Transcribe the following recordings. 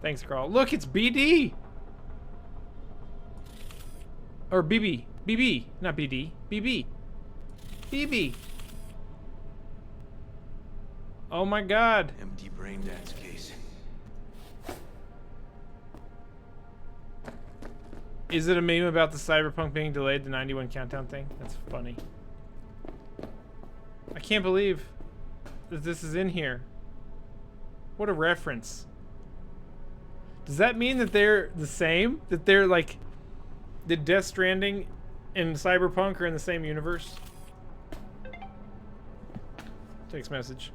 Thanks, Carl. Look, it's BD! Or BB. BB. Not BD. BB. BB. Oh my god. Empty brain dance case. Is it a meme about the Cyberpunk being delayed, the 91 countdown thing? That's funny. I can't believe that this is in here. What a reference. Does that mean that they're the same? That they're like... Did Death Stranding and Cyberpunk are in the same universe? Text message.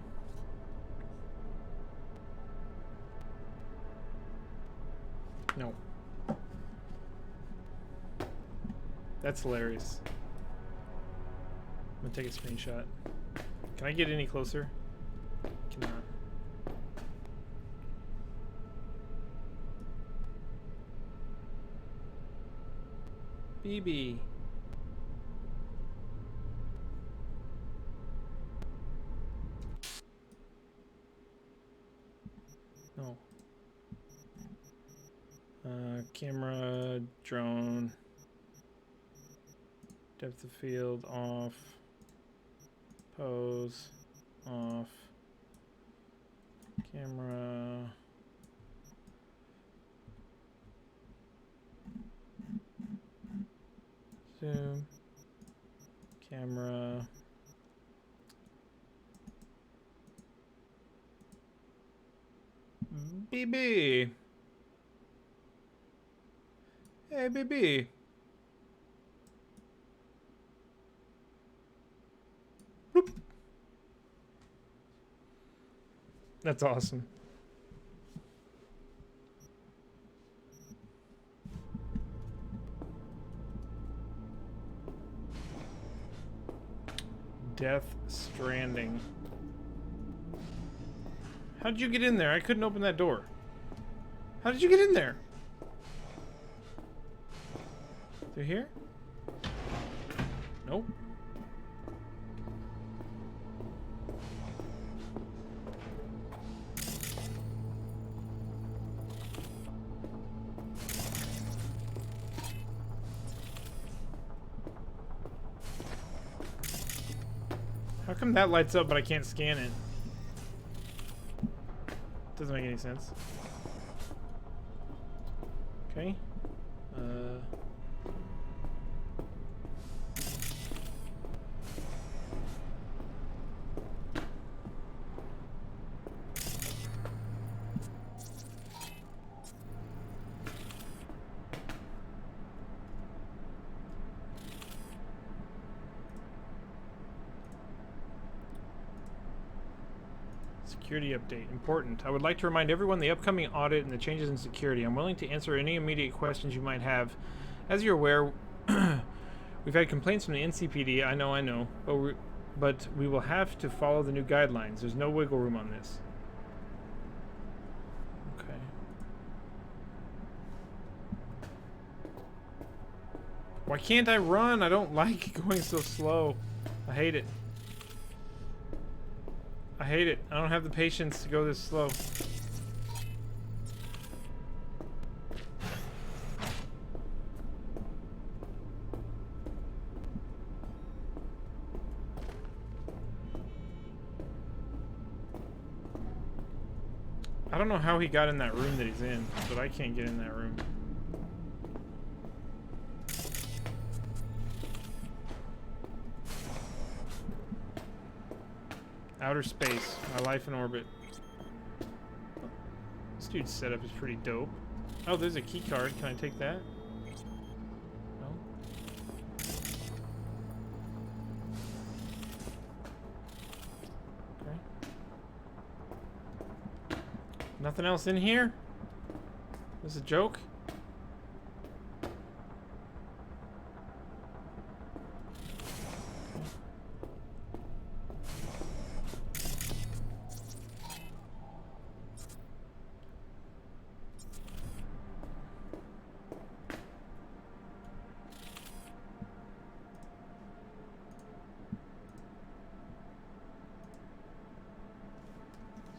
No. That's hilarious. I'm gonna take a screenshot. Can I get any closer? Cannot. BB. No. Camera, drone, depth of field off, pose off, camera. Zoom, camera, BB. Hey, BB. Bloop. That's awesome. Death Stranding. How did you get in there? I couldn't open that door. How did you get in there? Through here? Nope. How come that lights up but I can't scan it? Doesn't make any sense. Okay. Security update. Important. I would like to remind everyone the upcoming audit and the changes in security. I'm willing to answer any immediate questions you might have. As you're aware, we've had complaints from the NCPD. I know. But we will have to follow the new guidelines. There's no wiggle room on this. Okay. Why can't I run? I don't like going so slow. I hate it. I hate it. I don't have the patience to go this slow. I don't know how he got in that room that he's in, but I can't get in that room. Outer space. My life in orbit. This dude's setup is pretty dope. Oh, there's a key card. Can I take that? No. Okay. Nothing else in here? This is a joke?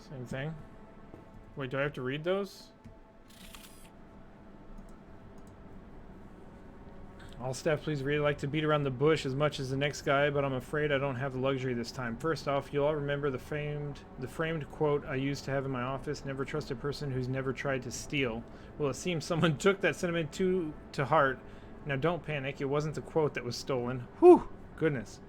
Same thing. Wait, do I have to read those? All staff, please really like to beat around the bush as much as the next guy, but I'm afraid I don't have the luxury this time. First off, you'll all remember the framed quote I used to have in my office: never trust a person who's never tried to steal. Well, it seems someone took that sentiment to heart. Now don't panic, it wasn't the quote that was stolen. Whew! Goodness.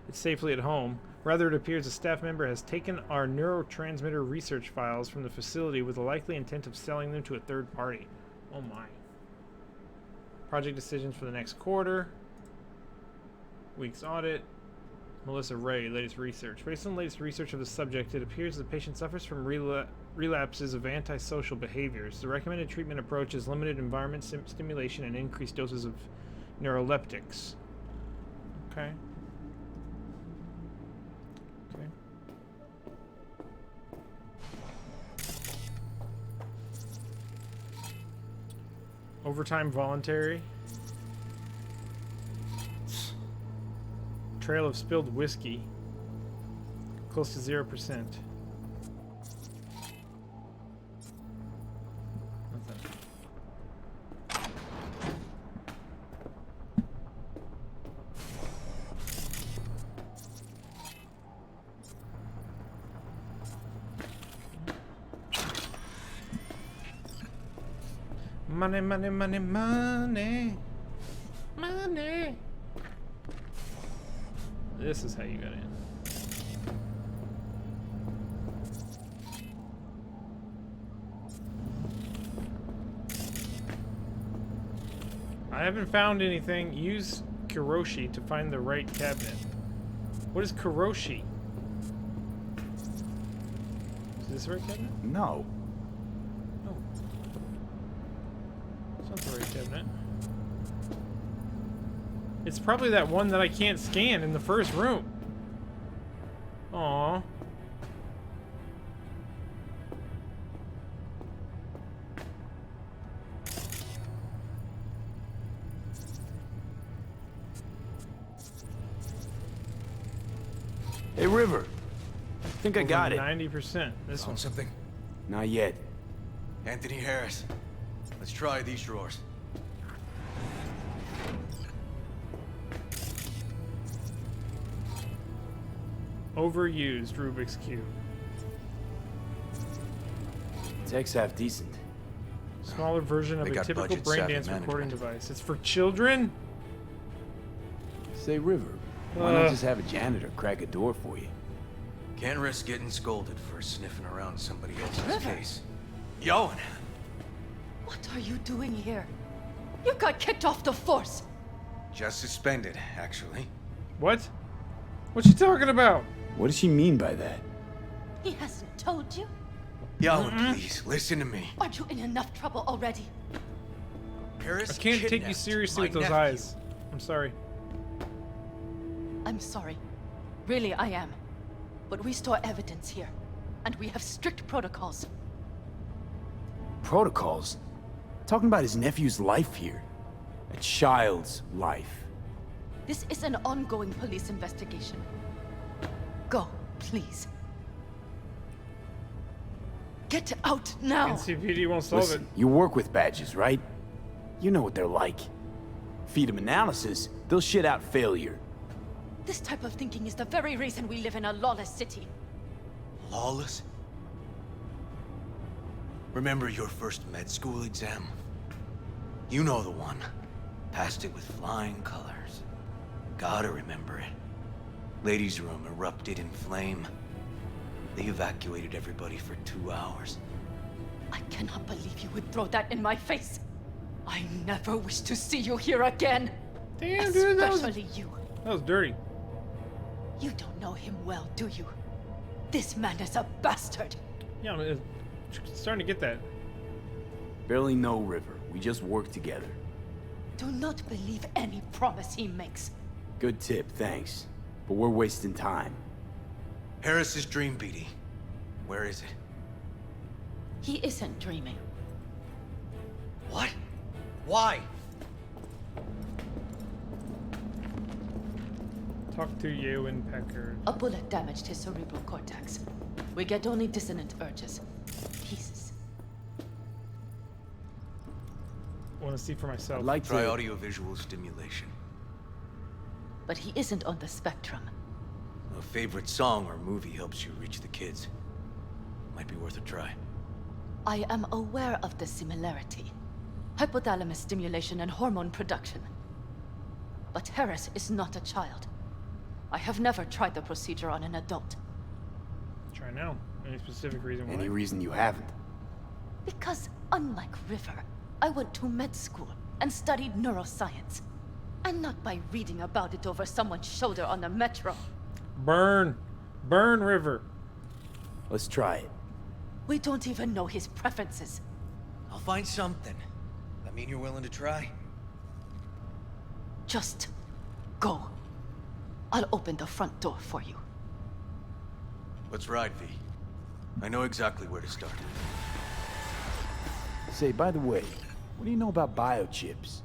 It's safely at home. Rather, it appears a staff member has taken our neurotransmitter research files from the facility with the likely intent of selling them to a third party. Oh my. Project decisions for the next quarter. Week's audit. Melissa Ray, latest research. Based on the latest research of the subject, it appears the patient suffers from relapses of antisocial behaviors. The recommended treatment approach is limited environment stimulation and increased doses of neuroleptics. Okay. Okay. Overtime voluntary. Trail of spilled whiskey. Close to 0%. What's that? Money, money, money, money. Money. This is how you got in. I haven't found anything. Use Kiroshi to find the right cabinet. What is Kiroshi? Is this the right cabinet? No. Oh. It's not the right cabinet. It's probably that one that I can't scan in the first room. Aww. Hey, River. I think I got it. 90%. This one. Something? Not yet. Anthony Harris. Let's try these drawers. Overused Rubik's Cube. Tech's half decent. Smaller version of They a got typical budget brain savvy dance recording management. device. It's for children? Say, River, why not just have a janitor crack a door for you? Can't risk getting scolded for sniffing around somebody else's River. case. Yoan! What are you doing here? You got kicked off the force. Just suspended, actually. What? What you talking about? What does she mean by that? He hasn't told you. Yoan, please, listen to me. Aren't you in enough trouble already? Harris I can't take you kidnapped seriously my with those nephew. eyes. I'm sorry. I'm sorry. Really, I am. But we store evidence here, and we have strict protocols. Protocols? Talking about his nephew's life here. A child's life. This is an ongoing police investigation. Go, please. Get out now! NCPD won't solve Listen, you work with badges, right? You know what they're like. Feed them analysis, they'll shit out failure. This type of thinking is the very reason we live in a lawless city. Lawless? Remember your first med school exam? You know the one. Passed it with flying colors. Gotta remember it. Ladies' room erupted in flame. They evacuated everybody for 2 hours. I cannot believe you would throw that in my face. I never wish to see you here again. Damn, dude, that Especially you. was dirty. You don't know him well, do you? This man is a bastard. Yeah, I'm starting to get that. Barely know River, we just work together. Do not believe any promise he makes. Good tip, thanks. But we're wasting time. Harris's dream, BD. Where is it? He isn't dreaming. What? Why? Talk to Eowyn Pecker. A bullet damaged his cerebral cortex. We get only dissonant urges. Pieces. want to see for myself. I'd like Try to... audiovisual stimulation. But he isn't on the spectrum. A favorite song or movie helps you reach the kids. Might be worth a try. I am aware of the similarity. Hypothalamus stimulation and hormone production. But Harris is not a child. I have never tried the procedure on an adult. Try now. Any specific reason why? Any reason you haven't? Because, unlike River, I went to med school and studied neuroscience. And not by reading about it over someone's shoulder on the metro. Burn. Burn, River. Let's try it. We don't even know his preferences. I'll find something. That mean you're willing to try? Just go. I'll open the front door for you. Let's ride, V. I know exactly where to start. Say, by the way, what do you know about biochips?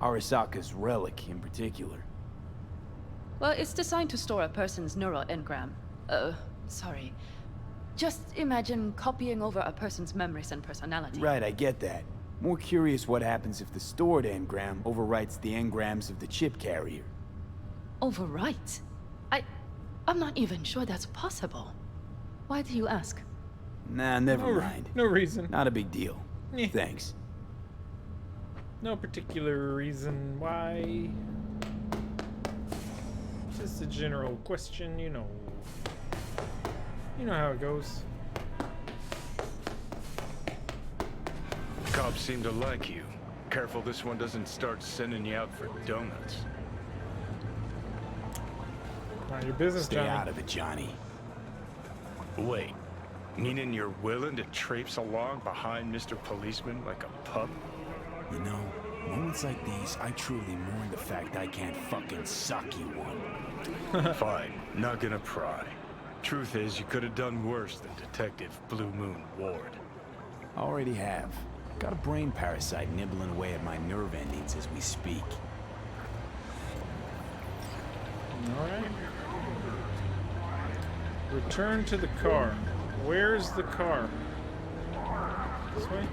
Arasaka's relic in particular. Well, it's designed to store a person's neural engram. Sorry. Just imagine copying over a person's memories and personality. Right, I get that. More curious what happens if the stored engram overwrites the engrams of the chip carrier. Overwrite? I'm not even sure that's possible. Why do you ask? Nah, never mind. No reason. Not a big deal. Eh. Thanks. No particular reason why. Just a general question, you know. You know how it goes. Cops seem to like you. Careful this one doesn't start sending you out for donuts. Mind your business, Stay Johnny. out of it, Johnny. Wait, meaning you're willing to traipse along behind Mr. Policeman like a pup? You know, moments like these, I truly mourn the fact I can't fucking suck you one. Fine, not gonna pry. Truth is, you could have done worse than Detective Blue Moon Ward. Already have. Got a brain parasite nibbling away at my nerve endings as we speak. Alright. Return to the car. Where's the car? This way?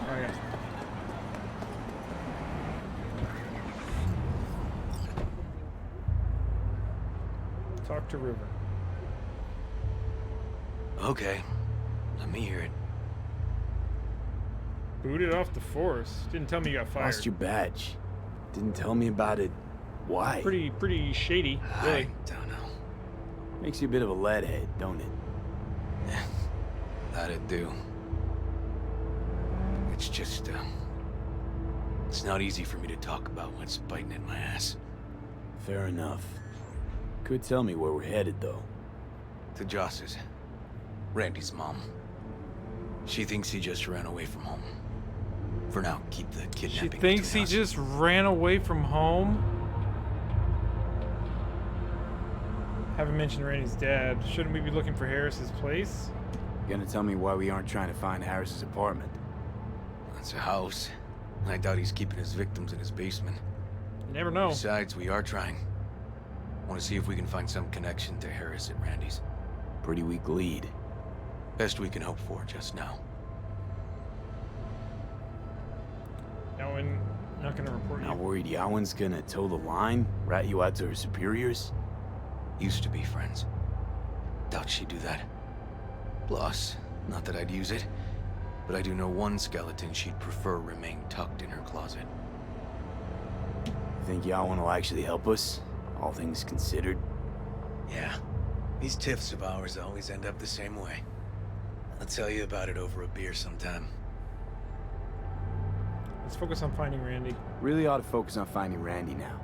Oh, yeah. Talk to River. Okay. Let me hear it. Booted off the force. Didn't tell me you got fired. Lost your badge. Didn't tell me about it. Why? Pretty shady, I really. don't know. Makes you a bit of a leadhead, don't it? That'd do. It's just, it's not easy for me to talk about what's biting at my ass. Fair enough. Could tell me where we're headed, though. To Joss's. Randy's mom. She thinks he just ran away from home. For now, keep the She kidnapping thinks he between us. just ran away from home? Haven't mentioned Randy's dad. Shouldn't we be looking for Harris's place? Gonna tell me why we aren't trying to find Harris's apartment? It's a house. I doubt he's keeping his victims in his basement. You never know. Besides, we are trying. Want to see if we can find some connection to Harris at Randy's. Pretty weak lead. Best we can hope for just now. Owen, not gonna report Not you. worried Yawen's gonna toe the line? Rat you out to her superiors? Used to be friends. Doubt she'd do that. Plus, not that I'd use it, but I do know one skeleton she'd prefer remain tucked in her closet. Think Yawen will actually help us? All things considered? Yeah. These tiffs of ours always end up the same way. I'll tell you about it over a beer sometime. Let's focus on finding Randy. Really ought to focus on finding Randy now.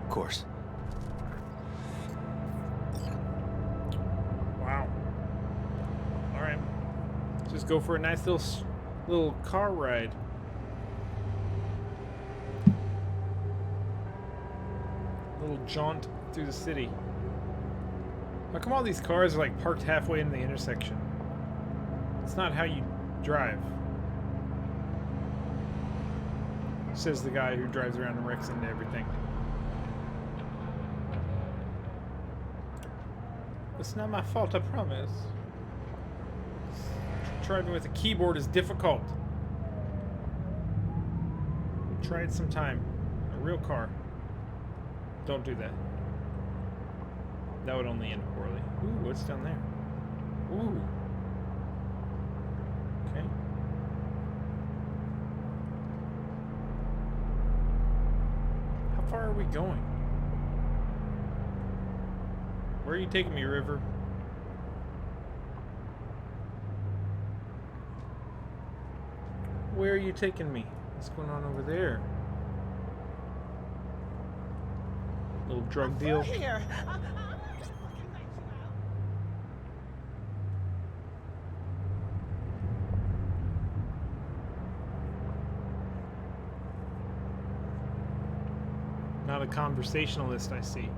Of course. Wow. Alright. Just go for a nice little car ride. Little jaunt through the city. How come all these cars are like parked halfway in the intersection? It's not how you drive. Says the guy who drives around and wrecks into everything. It's not my fault, I promise. Driving with a keyboard is difficult. Try it sometime. A real car. Don't do that. That would only end poorly. Ooh, what's down there? Ooh. Okay. How far are we going? Where are you taking me, River? Where are you taking me? What's going on over there? Little drug deal. Here. Not a conversationalist, I see.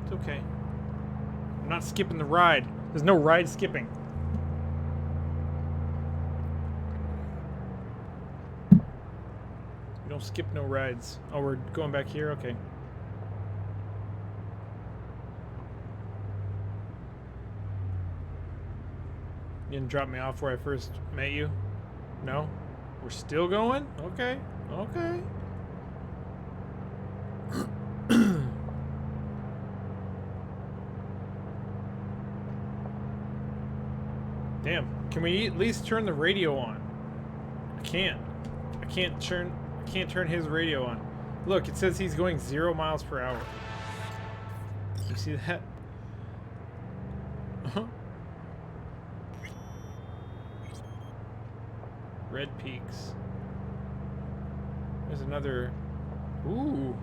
It's okay. I'm not skipping the ride. There's no ride skipping. We don't skip no rides. Oh, we're going back here? Okay. You didn't drop me off where I first met you? No? We're still going? Okay. Okay. Damn. Can we at least turn the radio on? I can't. I can't turn his radio on. Look, it says he's going 0 miles per hour. You see that? Red Peaks. There's another. Ooh.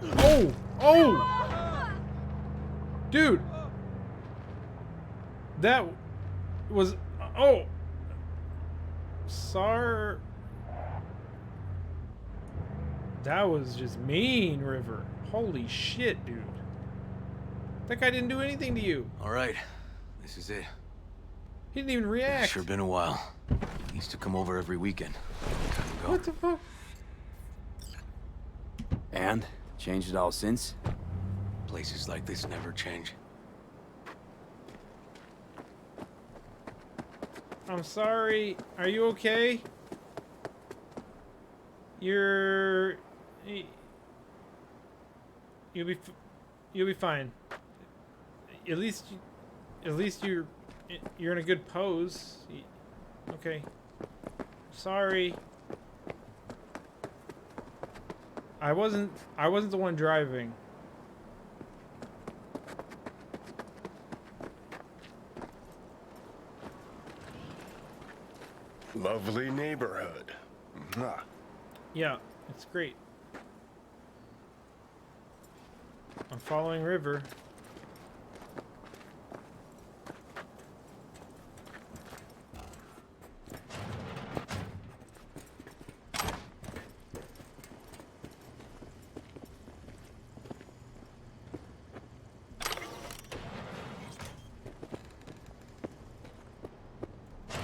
Oh! Oh! Dude! That was. Oh! That was just mean, River. Holy shit, dude. That guy didn't do anything to you. All right, this is it. He didn't even react. Sure been a while. He used to come over every weekend. Time to go. What the fuck? And? Changed it all since? Places like this never change. I'm sorry. Are you okay? You'll be fine. At least you're in a good pose. Okay. Sorry. I wasn't the one driving. Lovely neighborhood. Mwah. Yeah, it's great. I'm following River.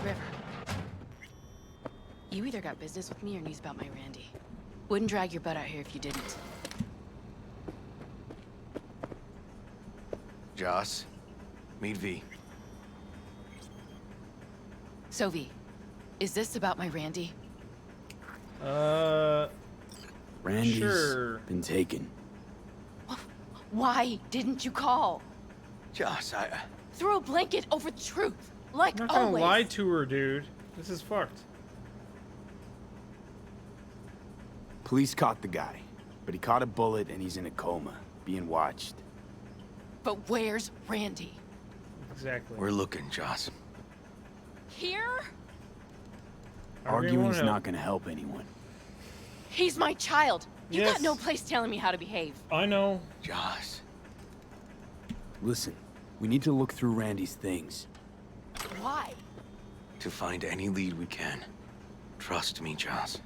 River. You either got business with me or news about my Randy. Wouldn't drag your butt out here if you didn't. Joss, meet V. So V, is this about my Randy? Randy's Sure. been taken. Why didn't you call? Joss, Throw a blanket over the truth, like I'm not gonna always. lie to her, dude. This is fucked. Police caught the guy, but he caught a bullet and he's in a coma, being watched. But where's Randy? Exactly. we're looking, Joss. Here? Arguing's not gonna help anyone. He's my child. You Yes. got no place telling me how to behave. I know. Joss. Listen, we need to look through Randy's things. Why? To find any lead we can. Trust me, Joss.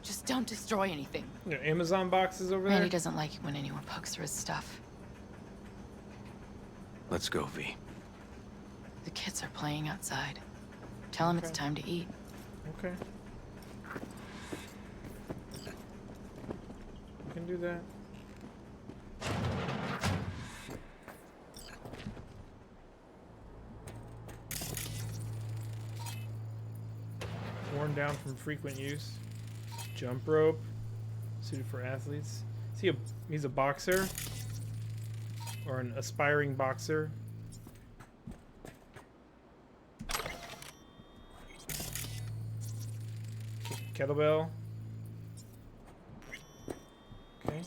Just don't destroy anything. There are Amazon boxes over Randy there. doesn't like it when anyone pokes through his stuff. Let's go, V. The kids are playing outside. Tell them it's Okay. time to eat. Okay. We can do that. worn down from frequent use. Jump rope, suited for athletes. He's a boxer, or an aspiring boxer. Kettlebell. Okay.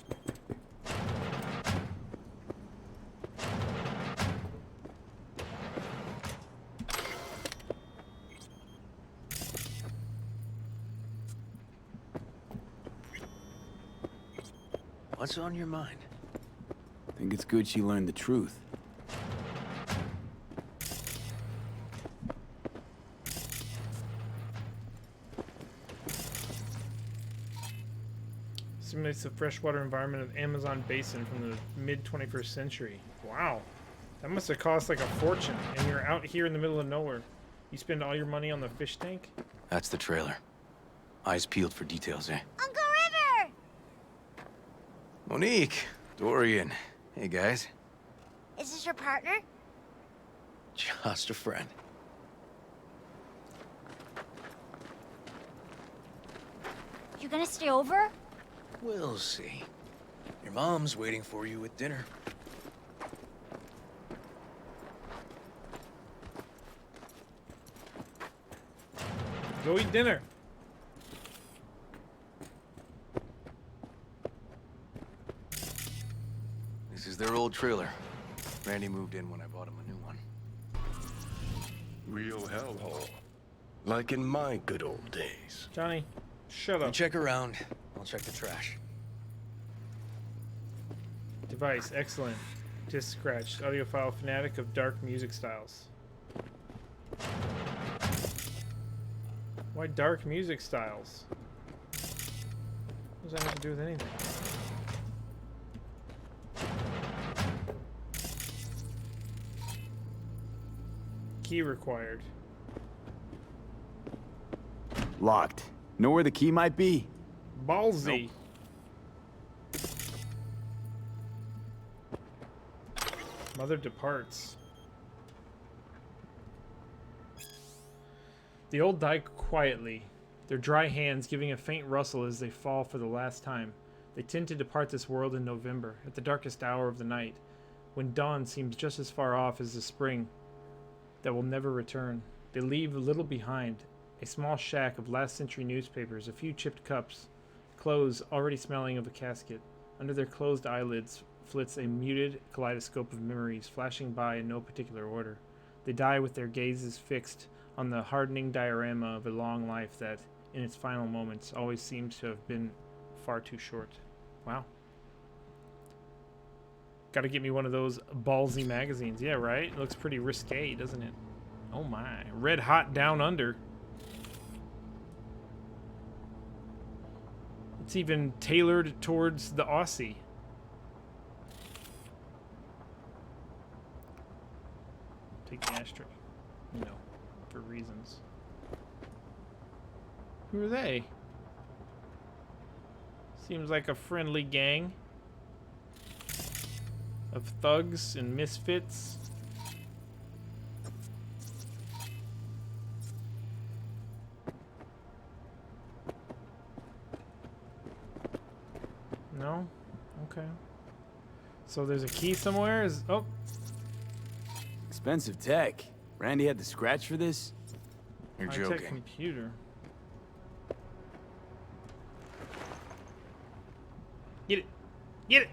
What's on your mind? Think it's good she learned the truth. Simulates the freshwater environment of Amazon basin from the mid-21st century. Wow. That must have cost like a fortune, and you're out here in the middle of nowhere. You spend all your money on the fish tank? That's the trailer. Eyes peeled for details, eh? Uncle River! Monique, Dorian. Hey, guys. Is this your partner? Just a friend. You gonna stay over? We'll see. Your mom's waiting for you at dinner. Go eat dinner. This is their old trailer. Randy moved in when I bought him a new one. Real hellhole. Like in my good old days. Johnny, shut You up. check around. I'll check the trash. Device, excellent. Disc scratched. Audiophile fanatic of dark music styles. Why dark music styles? What does that have to do with anything? Key required. Locked. Know where the key might be? Ballsy. Mother departs. The old die quietly, their dry hands giving a faint rustle as they fall for the last time. They tend to depart this world in November, at the darkest hour of the night, when dawn seems just as far off as the spring that will never return. They leave a little behind, a small shack of last-century newspapers, a few chipped cups, clothes already smelling of a casket. Under their closed eyelids flits a muted kaleidoscope of memories, flashing by in no particular order. They die with their gazes fixed on the hardening diorama of a long life that, in its final moments, always seems to have been far too short. Wow. Gotta get me one of those ballsy magazines. Yeah, right? It looks pretty risque, doesn't it? Oh my. Red Hot Down Under. It's even tailored towards the Aussie. Take the ashtray. No. For reasons. Who are they? Seems like a friendly gang of thugs and misfits. No? Okay. So there's a key somewhere? Oh. Expensive tech. Randy had the scratch for this? You're High-tech joking. computer. Get it. Get it.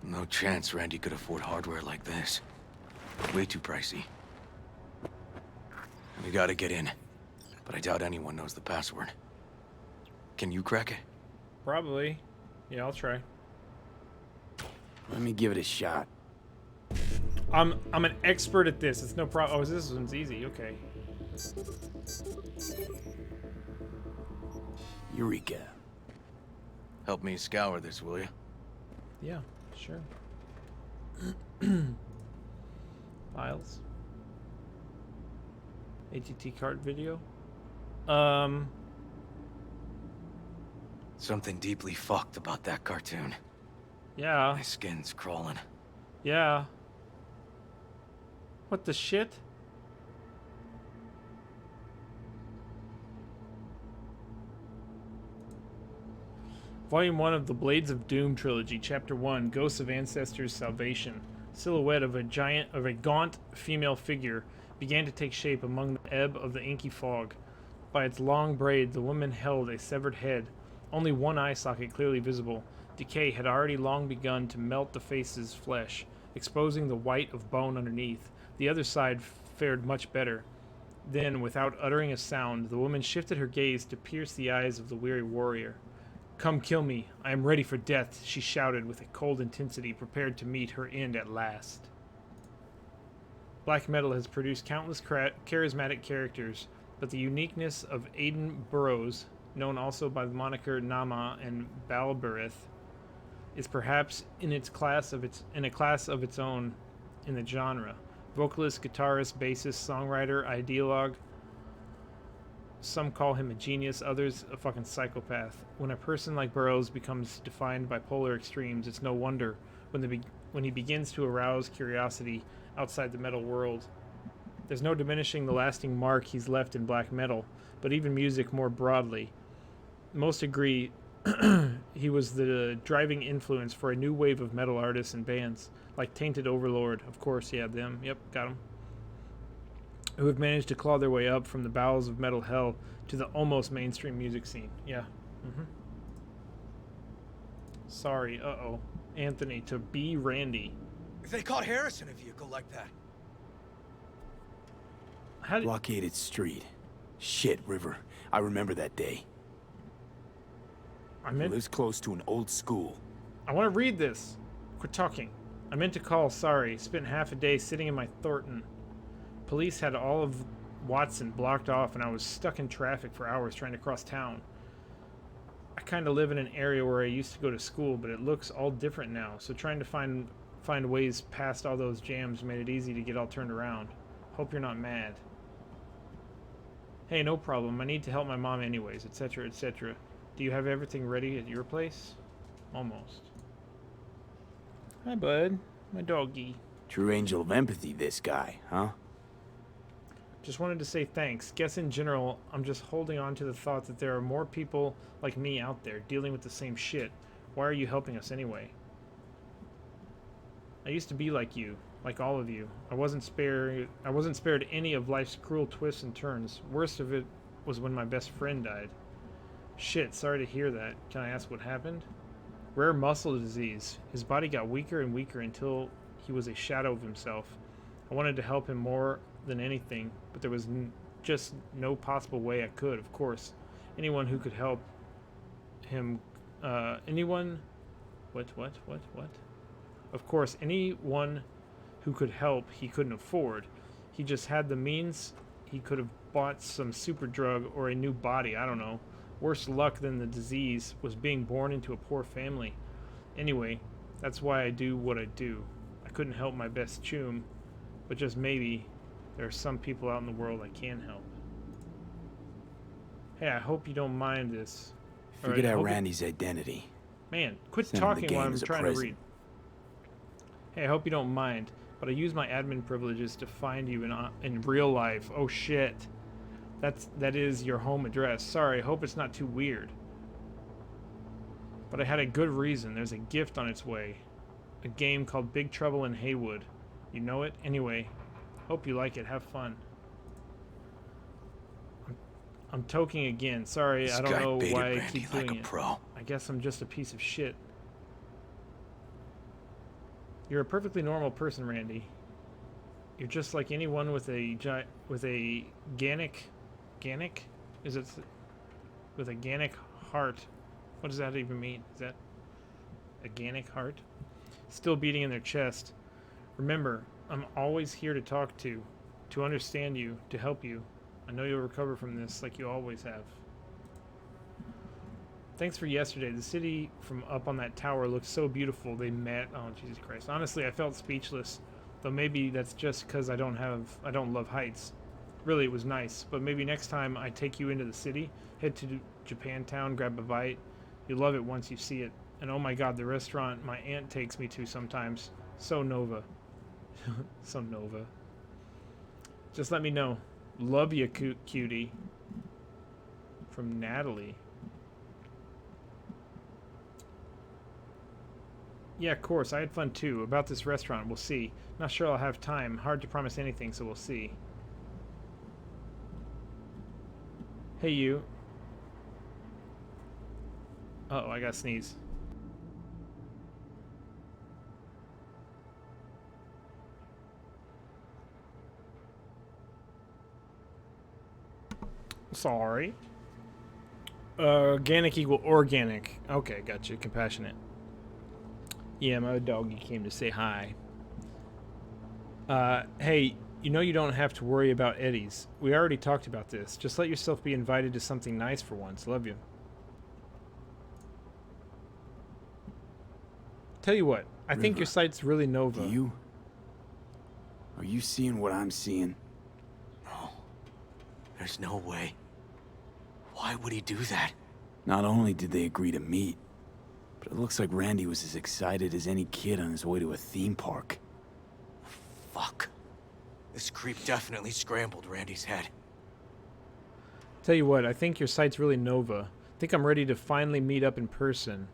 No chance Randy could afford hardware like this. Way too pricey. We gotta get in, but I doubt anyone knows the password. Can you crack it? Probably. Yeah, I'll try. Let me give it a shot. I'm an expert at this. It's no problem. Oh, this one's easy. Okay. Eureka. Help me scour this, will you? Yeah, sure. Files. ATT card video. Something deeply fucked about that cartoon. Yeah. My skin's crawling. Yeah. What the shit? Volume 1 of the Blades of Doom trilogy, Chapter 1, Ghosts of Ancestors' Salvation. Silhouette of a gaunt female figure began to take shape among the ebb of the inky fog. By its long braid, the woman held a severed head, only one eye socket clearly visible. Decay had already long begun to melt the face's flesh, exposing the white of bone underneath. The other side fared much better. Then, without uttering a sound, the woman shifted her gaze to pierce the eyes of the weary warrior. "Come kill me. I am ready for death," she shouted with a cold intensity, prepared to meet her end at last. Black metal has produced countless charismatic characters, but the uniqueness of Aidan Burroughs, known also by the moniker Nama and Balberith, is perhaps in a class of its own in the genre. Vocalist, guitarist, bassist, songwriter, ideologue. Some call him a genius, others a fucking psychopath. When a person like Burroughs becomes defined by polar extremes, it's no wonder when he begins to arouse curiosity outside the metal world. There's no diminishing the lasting mark he's left in black metal, but even music more broadly. Most agree he was the driving influence for a new wave of metal artists and bands, like Tainted Overlord, of course, yeah, them, yep, got them, who have managed to claw their way up from the bowels of metal hell to the almost mainstream music scene. Yeah. Sorry, Anthony, to be Randy. If they caught Harris in a vehicle like that. Blockaded street. Shit, River. I remember that day. He lives close to an old school. I want to read this. Quit talking. I meant to call, sorry. Spent half a day sitting in my Thornton. Police had all of Watson blocked off, and I was stuck in traffic for hours trying to cross town. I kind of live in an area where I used to go to school, but it looks all different now, so trying to find ways past all those jams made it easy to get all turned around. Hope you're not mad. Hey, no problem. I need to help my mom anyways, etc., etc. Do you have everything ready at your place? Almost. Hi, bud. My doggy. True angel of empathy, this guy, huh? Just wanted to say thanks. Guess in general, I'm just holding on to the thought that there are more people like me out there dealing with the same shit. Why are you helping us anyway? I used to be like you, like all of you. I wasn't spared any of life's cruel twists and turns. Worst of it was when my best friend died. Shit, sorry to hear that. Can I ask what happened? Rare muscle disease. His body got weaker and weaker until he was a shadow of himself. I wanted to help him more than anything, but there was just no possible way I could, of course. Anyone who could help him, What? Of course, anyone who could help, he couldn't afford. He just had the means. He could have bought some super drug or a new body, I don't know. Worse luck than the disease was being born into a poor family. Anyway, that's why I do what I do. I couldn't help my best chum, but just maybe there are some people out in the world I can help. Hey, I hope you don't mind this. Figured out Randy's identity. Man, quit Send him the talking while game I'm as a trying to present. read. Hey, I hope you don't mind, but I use my admin privileges to find you in real life. Oh shit. That is your home address. Sorry, I hope it's not too weird. But I had a good reason. There's a gift on its way. A game called Big Trouble in Haywood. You know it? Anyway, hope you like it. Have fun. I'm toking again. Sorry, This I don't guy know baited why I Randy keep like doing a it. pro. I guess I'm just a piece of shit. You're a perfectly normal person, Randy. You're just like anyone with a Gannic? Is it with a Gannic heart? What does that even mean? Is that a Gannic heart? Still beating in their chest. Remember, I'm always here to talk to understand you, to help you. I know you'll recover from this like you always have. Thanks for yesterday. The city from up on that tower looked so beautiful. They met. Oh, Jesus Christ. Honestly, I felt speechless. Though maybe that's just because I don't love heights. Really, it was nice. But maybe next time I take you into the city, head to Japantown, grab a bite, You'll love it once you see it. And oh my god, the restaurant my aunt takes me to sometimes. So Nova. So Nova. Just let me know. Love you, cutie. From Natalie. Yeah, of course. I had fun too. About this restaurant, we'll see. Not sure I'll have time. Hard to promise anything, so we'll see. Hey, you. Uh-oh, I gotta sneeze. Sorry. Organic equal organic. Okay, gotcha. Compassionate. Yeah, my doggy came to say hi. Hey, you know you don't have to worry about Eddie's. We already talked about this. Just let yourself be invited to something nice for once. Love you. Tell you what, I think your site's really Nova. You? Are you seeing what I'm seeing? No. There's no way. Why would he do that? Not only did they agree to meet, but it looks like Randy was as excited as any kid on his way to a theme park. Fuck. This creep definitely scrambled Randy's head. Tell you what, I think your site's really Nova. I think I'm ready to finally meet up in person.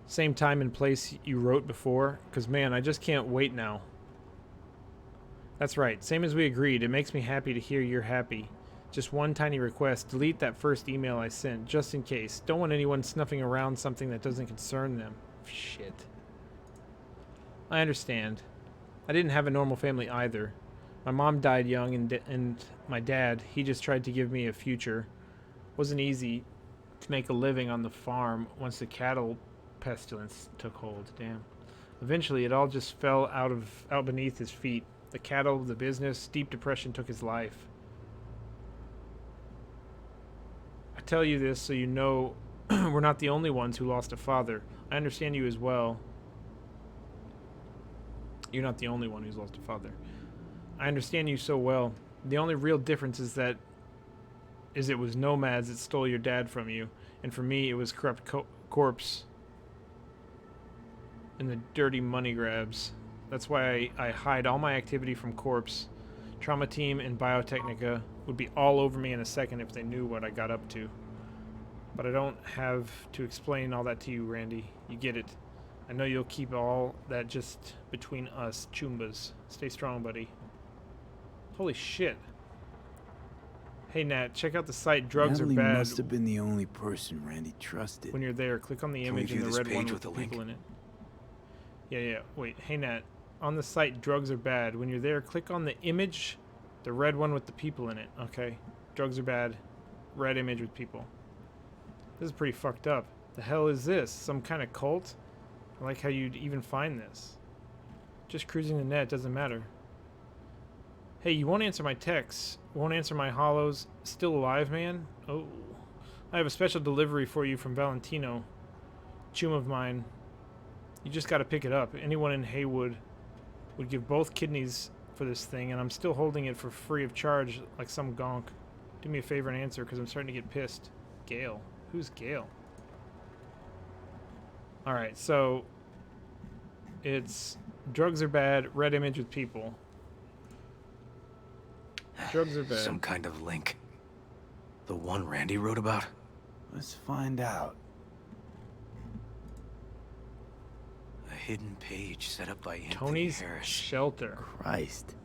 Same time and place you wrote before, because man, I just can't wait now. That's right, same as we agreed. It makes me happy to hear you're happy. Just one tiny request, delete that first email I sent, just in case. Don't want anyone snuffing around something that doesn't concern them. Shit. I understand. I didn't have a normal family either. My mom died young, and my dad, he just tried to give me a future. Wasn't easy to make a living on the farm once the cattle pestilence took hold. Damn. Eventually, it all just fell out beneath his feet. The cattle, the business, deep depression took his life. I tell you this so you know we're not the only ones who lost a father. I understand you as well. You're not the only one who's lost a father. I understand you so well. The only real difference is that it was nomads that stole your dad from you, and for me it was corrupt corpse and the dirty money grabs. That's why I hide all my activity from Corpse. Trauma Team and Biotechnica would be all over me in a second if they knew what I got up to. But I don't have to explain all that to you, Randy. You get it. I know you'll keep all that just between us, Chumbas. Stay strong, buddy. Holy shit. Hey, Nat, check out the site Drugs Natalie Are Bad. must have been the only person Randy trusted. When you're there, click on the Can we image view in the this red page one with with the a link? people in it. Yeah. Wait, hey, Nat. On the site Drugs Are Bad, when you're there, click on the image, the red one with the people in it. Okay. Drugs Are Bad. Red image with people. This is pretty fucked up. The hell is this? Some kind of cult? I like how you'd even find this. Just cruising the net, doesn't matter. Hey, you won't answer my texts. Won't answer my hollows. Still alive, man? Oh. I have a special delivery for you from Valentino. Chum of mine. You just gotta pick it up. Anyone in Haywood would give both kidneys for this thing, and I'm still holding it for free of charge like some gonk. Do me a favor and answer, because I'm starting to get pissed. Gail. Who's Gail? Alright, so it's Drugs Are Bad, red image with people. Drugs are bad. Some kind of link. The one Randy wrote about? Let's find out. A hidden page set up by Anthony Tony's Harris. shelter. Christ.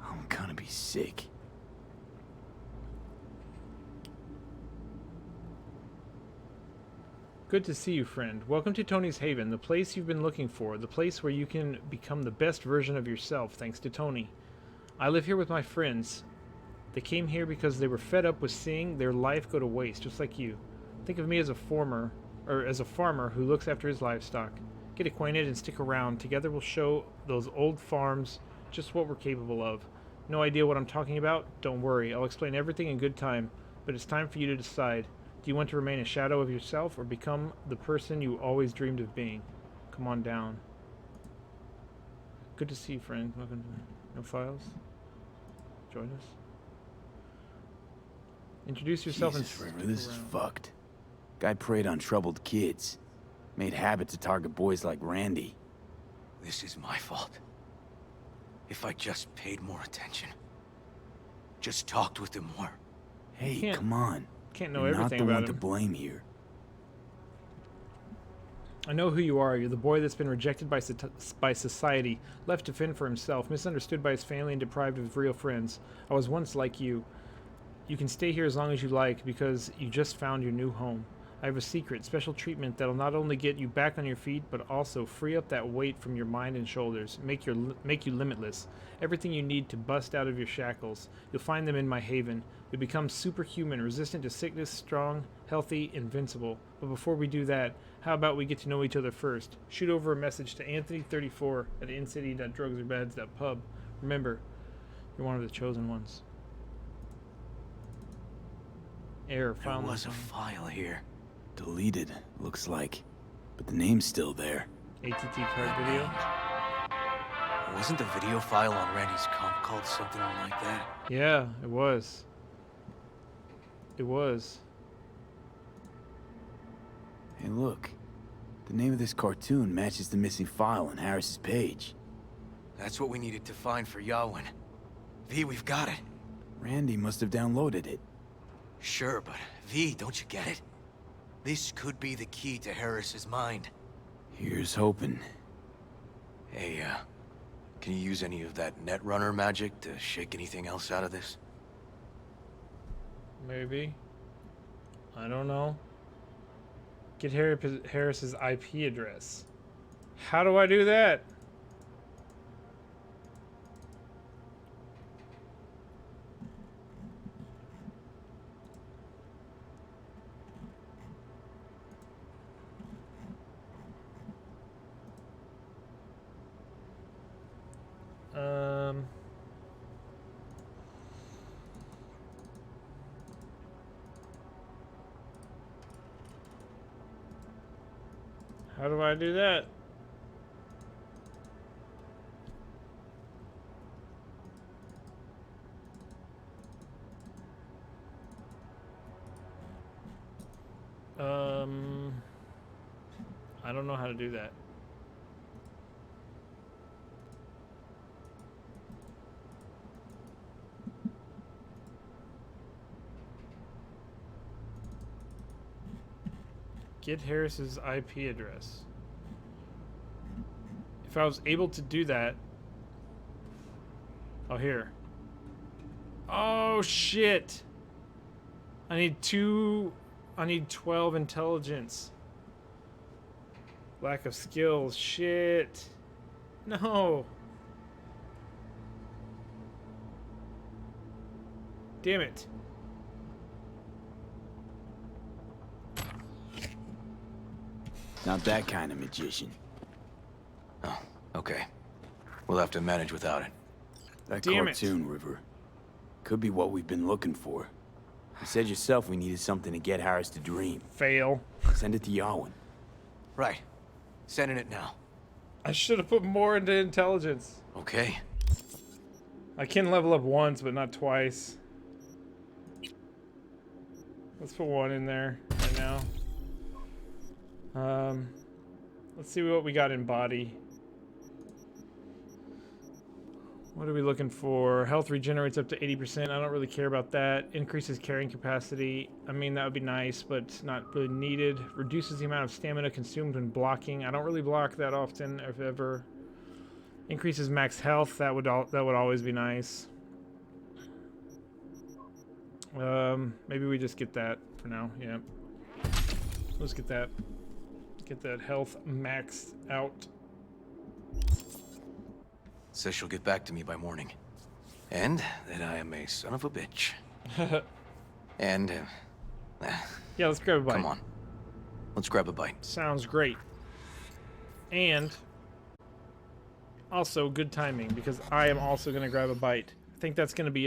I'm gonna be sick. Good to see you, friend. Welcome to Tony's Haven, the place you've been looking for, the place where you can become the best version of yourself, thanks to Tony. I live here with my friends. They came here because they were fed up with seeing their life go to waste, just like you. Think of me as a farmer who looks after his livestock. Get acquainted and stick around. Together we'll show those old farms just what we're capable of. No idea what I'm talking about? Don't worry, I'll explain everything in good time, but it's time for you to decide. Do you want to remain a shadow of yourself or become the person you always dreamed of being? Come on down. Good to see you, friend. Welcome to No Files. Join us. Introduce yourself Jesus, and River, this is stick around. fucked. Guy preyed on troubled kids. Made habit to target boys like Randy. This is my fault. If I just paid more attention. Just talked with him more. Hey, come on. Can't know You're everything not the about one him. to blame here. I know who you are. You're the boy that's been rejected by society, left to fend for himself, misunderstood by his family, and deprived of real friends. I was once like you. You can stay here as long as you like, because you just found your new home. I have a secret, special treatment that'll not only get you back on your feet, but also free up that weight from your mind and shoulders, make you limitless. Everything you need to bust out of your shackles. You'll find them in my haven. You'll become superhuman, resistant to sickness, strong, healthy, invincible. But before we do that, how about we get to know each other first? Shoot over a message to Anthony34 at incity.drugsorbads.pub. Remember, you're one of the chosen ones. Error, There found was a this file here. Deleted, looks like. But the name's still there. ATT card video. Wasn't the video file on Randy's comp called something like that? Yeah, it was. It was. Hey, look. The name of this cartoon matches the missing file on Harris's page. That's what we needed to find for Yawin. V, we've got it. Randy must have downloaded it. Sure, but V, don't you get it? This could be the key to Harris's mind. Here's hoping. Hey, can you use any of that Netrunner magic to shake anything else out of this? Maybe. I don't know. Get Harris's IP address. How do I do that? How do I do that? I don't know how to do that. Get Harris's IP address. If I was able to do that... Oh, here. Oh, shit! I need 12 intelligence. Lack of skills. Shit. No. Damn it. Not that kind of magician. Oh, okay. We'll have to manage without it. That Damn it. cartoon, River. Could be what we've been looking for. You said yourself we needed something to get Harris to dream. Fail. Send it to Yawin. Right. Sending it now. I should have put more into intelligence. Okay. I can level up once, but not twice. Let's put one in there right now. Let's see what we got in body. What are we looking for? Health regenerates up to 80%. I don't really care about that. Increases carrying capacity. I mean, that would be nice, but it's not really needed. Reduces the amount of stamina consumed when blocking. I don't really block that often, if ever. Increases max health. That would always be nice. Maybe we just get that for now. Yeah. Let's get that. Get that health maxed out. Says she'll get back to me by morning. And that I am a son of a bitch. And, Yeah, let's grab a bite. come on. Let's grab a bite. Sounds great. And also good timing, because I am also going to grab a bite. I think that's going to be it